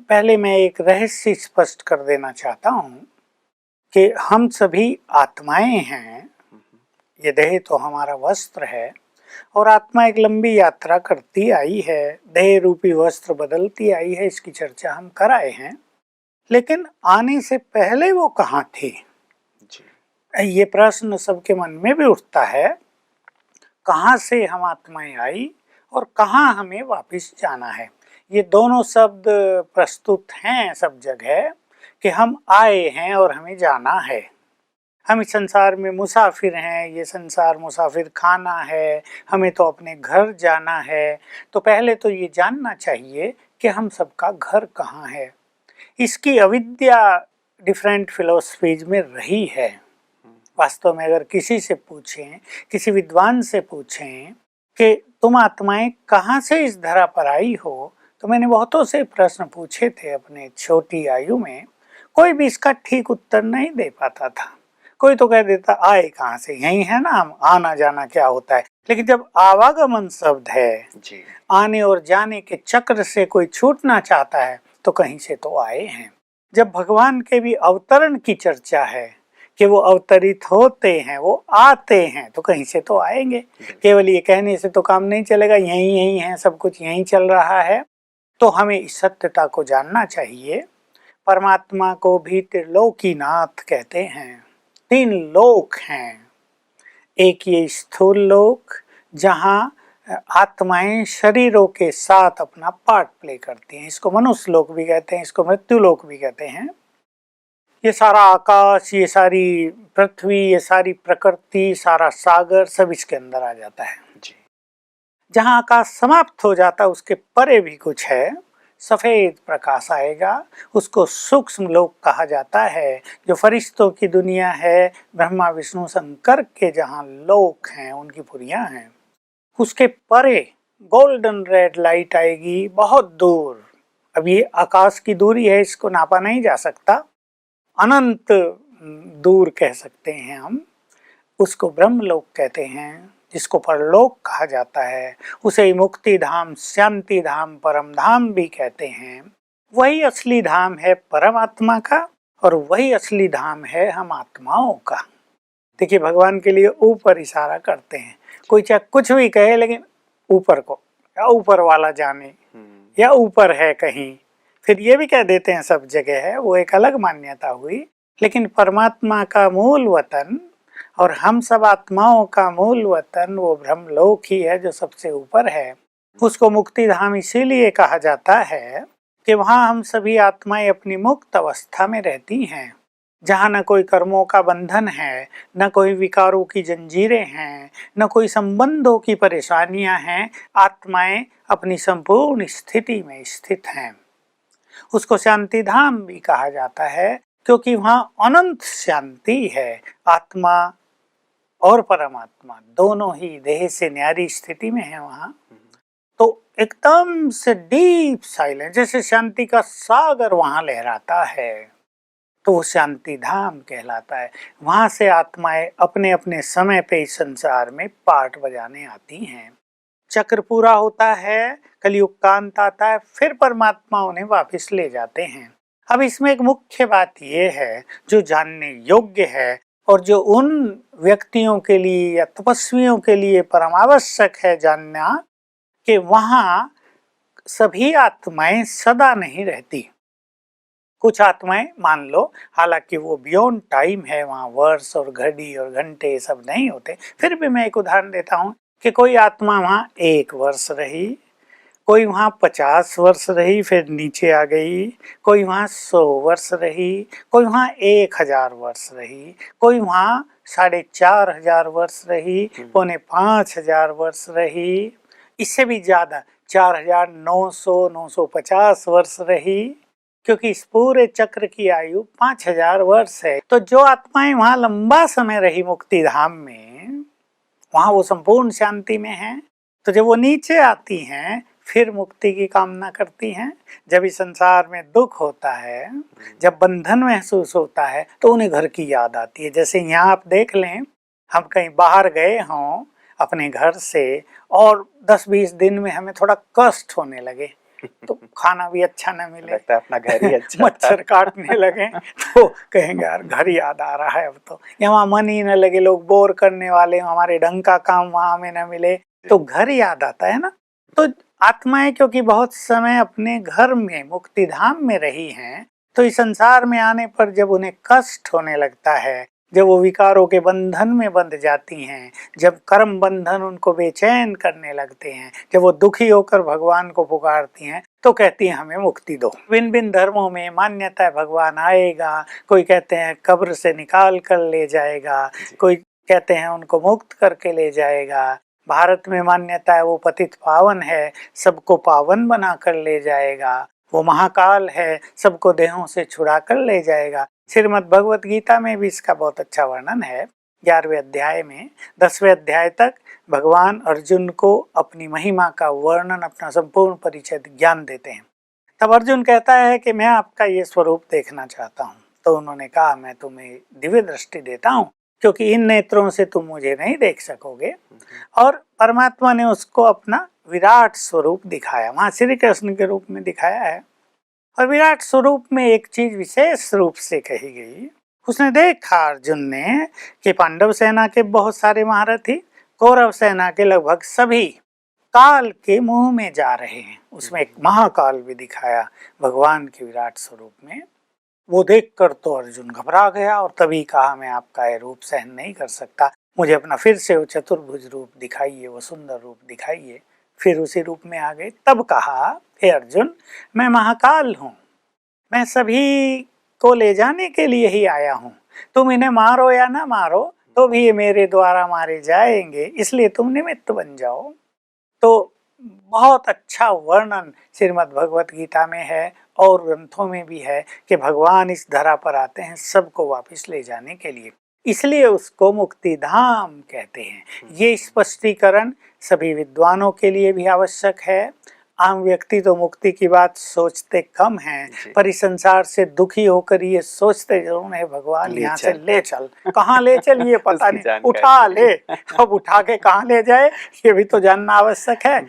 पहले मैं एक रहस्य स्पष्ट कर देना चाहता हूँ कि हम सभी आत्माएं हैं। ये देह तो हमारा वस्त्र है और आत्मा एक लंबी यात्रा करती आई है, देह रूपी वस्त्र बदलती आई है, इसकी चर्चा हम कर आए हैं। लेकिन आने से पहले वो कहाँ थी जी? ये प्रश्न सबके मन में भी उठता है। कहाँ से हम आत्माएं आई और कहाँ हमें वापस जाना है। ये दोनों शब्द प्रस्तुत हैं सब जगह कि हम आए हैं और हमें जाना है। हम इस संसार में मुसाफिर हैं, ये संसार मुसाफिर खाना है, हमें तो अपने घर जाना है। तो पहले तो ये जानना चाहिए कि हम सबका घर कहाँ है। इसकी अविद्या डिफरेंट फिलोसफीज में रही है। वास्तव में अगर किसी से पूछें, किसी विद्वान से पूछें कि तुम आत्माएं कहाँ से इस धरा पर आई हो, तो मैंने बहुतों से प्रश्न पूछे थे अपने छोटी आयु में। कोई भी इसका ठीक उत्तर नहीं दे पाता था। कोई तो कह देता आए कहाँ से, यही है ना, हम आना जाना क्या होता है। लेकिन जब आवागमन शब्द है जी, आने और जाने के चक्र से कोई छूटना चाहता है तो कहीं से तो आए हैं। जब भगवान के भी अवतरण की चर्चा है कि वो अवतरित होते हैं, वो आते हैं, तो कहीं से तो आएंगे। केवल ये कहने से तो काम नहीं चलेगा, यही यही है, सब कुछ यही चल रहा है। तो हमें इस सत्यता को जानना चाहिए। परमात्मा को भी त्रिलोकीनाथ कहते हैं। 3 लोक हैं। एक ये स्थूल लोक जहाँ आत्माएं शरीरों के साथ अपना पार्ट प्ले करती हैं, इसको मनुष्य लोक भी कहते हैं, इसको मृत्यु लोक भी कहते हैं। ये सारा आकाश, ये सारी पृथ्वी, ये सारी प्रकृति, सारा सागर सब इसके अंदर आ जाता है जी। जहाँ आकाश समाप्त हो जाता है उसके परे भी कुछ है, सफेद प्रकाश आएगा, उसको सूक्ष्म लोक कहा जाता है। जो फरिश्तों की दुनिया है, ब्रह्मा विष्णु शंकर के जहाँ लोक हैं, उनकी पुरियां हैं, उसके परे गोल्डन रेड लाइट आएगी बहुत दूर। अब ये आकाश की दूरी है, इसको नापा नहीं जा सकता, अनंत दूर कह सकते हैं हम। उसको ब्रह्मलोक कहते हैं, जिसको परलोक कहा जाता है। उसे मुक्ति धाम, शांति धाम, परम धाम भी कहते हैं। वही असली धाम है परमात्मा का और वही असली धाम है हम आत्माओं का। देखिए भगवान के लिए ऊपर इशारा करते हैं। कोई चाहे कुछ भी कहे, लेकिन ऊपर को, या ऊपर वाला जाने, या ऊपर है कहीं। फिर ये भी कह देते हैं सब जगह है, वो एक अलग मान्यता हुई। लेकिन परमात्मा का मूल वतन और हम सब आत्माओं का मूल वतन वो ब्रह्मलोक ही है, जो सबसे ऊपर है। उसको मुक्ति धाम इसीलिए कहा जाता है कि वहाँ हम सभी आत्माएं अपनी मुक्त अवस्था में रहती हैं, जहाँ न कोई कर्मों का बंधन है, न कोई विकारों की जंजीरें हैं, न कोई संबंधों की परेशानियां हैं। आत्माएं अपनी संपूर्ण स्थिति में स्थित हैं। उसको शांति धाम भी कहा जाता है, क्योंकि वहाँ अनंत शांति है। आत्मा और परमात्मा दोनों ही देह से न्यारी स्थिति में है वहाँ। तो एकदम से डीप साइलेंस, जैसे शांति का सागर वहाँ लहराता है, तो वो शांति धाम कहलाता है। वहाँ से आत्माएं अपने अपने समय पे इस संसार में पार्ट बजाने आती हैं। चक्र पूरा होता है, कलयुग का अंत आता है, फिर परमात्मा उन्हें वापस ले जाते हैं। अब इसमें एक मुख्य बात ये है जो जानने योग्य है और जो उन व्यक्तियों के लिए या तपस्वियों के लिए परम आवश्यक है जानना, कि वहाँ सभी आत्माएं सदा नहीं रहती। कुछ आत्माएं मान लो, हालांकि वो बियॉन्ड टाइम है, वहाँ वर्ष और घड़ी और घंटे सब नहीं होते, फिर भी मैं एक उदाहरण देता हूँ कि कोई आत्मा वहाँ 1 वर्ष रही, कोई वहाँ 50 वर्ष रही, फिर नीचे आ गई, कोई वहाँ 100 वर्ष रही, कोई वहाँ 1000 वर्ष रही, कोई वहाँ 4500 वर्ष रही, 4500 वर्ष रही, इससे भी ज्यादा 4900 950 वर्ष रही, क्योंकि इस पूरे चक्र की आयु 5000 वर्ष है। तो जो आत्माएं वहाँ लंबा समय रही मुक्ति धाम में, वहाँ वो संपूर्ण शांति में हैं। तो जब वो नीचे आती हैं, फिर मुक्ति की कामना करती हैं। जब इस संसार में दुख होता है, जब बंधन महसूस होता है, तो उन्हें घर की याद आती है। जैसे यहाँ आप देख लें, हम कहीं बाहर गए हों अपने घर से और 10-20 दिन में हमें थोड़ा कष्ट होने लगे, तो खाना भी अच्छा न मिले, लगता है अपना घर ही अच्छा मच्छर काटने लगे तो कहेंगे यार घर याद आ रहा है, अब तो यहाँ मन ही न लगे, लोग बोर करने वाले, हमारे ढंग का काम वहां हमें न मिले, तो घर याद आता है ना। तो आत्माएं क्योंकि बहुत समय अपने घर में मुक्ति धाम में रही हैं, तो इस संसार में आने पर जब उन्हें कष्ट होने लगता है, जब वो विकारों के बंधन में बंध जाती हैं, जब कर्म बंधन उनको बेचैन करने लगते हैं, जब वो दुखी होकर भगवान को पुकारती हैं, तो कहती हैं हमें मुक्ति दो। भिन्न भिन्न धर्मों में मान्यता है भगवान आएगा, कोई कहते हैं कब्र से निकाल कर ले जाएगा, कोई कहते हैं उनको मुक्त करके ले जाएगा। भारत में मान्यता है वो पतित पावन है, सबको पावन बना कर ले जाएगा, वो महाकाल है, सबको देहों से छुड़ा कर ले जाएगा। श्रीमद् भगवत गीता में भी इसका बहुत अच्छा वर्णन है। 11वें अध्याय में 10वें अध्याय तक भगवान अर्जुन को अपनी महिमा का वर्णन, अपना संपूर्ण परिचय ज्ञान देते हैं। तब अर्जुन कहता है कि मैं आपका ये स्वरूप देखना चाहता हूँ। तो उन्होंने कहा मैं तुम्हें दिव्य दृष्टि देता हूँ, क्योंकि इन नेत्रों से तुम मुझे नहीं देख सकोगे। और परमात्मा ने उसको अपना विराट स्वरूप दिखाया, वहां श्री कृष्ण के रूप में दिखाया है। और विराट स्वरूप में एक चीज विशेष रूप से कही गई, उसने देखा अर्जुन ने कि पांडव सेना के बहुत सारे महारथी कौरव सेना के लगभग सभी काल के मुंह में जा रहे हैं। उसमें एक महाकाल भी दिखाया भगवान के विराट स्वरूप में। वो देखकर तो अर्जुन घबरा गया और तभी कहा मैं आपका ये रूप सहन नहीं कर सकता, मुझे अपना फिर से वो चतुर्भुज रूप दिखाइए, वो सुंदर रूप दिखाइए। फिर उसी रूप में आ गए। तब कहा हे अर्जुन मैं महाकाल हूँ, मैं सभी को ले जाने के लिए ही आया हूँ, तुम इन्हें मारो या ना मारो तो भी ये मेरे द्वारा मारे जाएंगे, इसलिए तुम निमित्त बन जाओ। तो बहुत अच्छा वर्णन श्रीमद् भगवत गीता में है और ग्रंथों में भी है कि भगवान इस धरा पर आते हैं सबको वापस ले जाने के लिए, इसलिए उसको मुक्ति धाम कहते हैं। ये स्पष्टीकरण सभी विद्वानों के लिए भी आवश्यक है। आम व्यक्ति तो मुक्ति की बात सोचते कम हैं, पर इस संसार से दुखी होकर ये सोचते जरूर है भगवान यहाँ से ले चल, कहाँ ले चल ये पता नहीं, उठा ले, अब उठा के कहाँ ले जाए ये भी तो जानना आवश्यक है।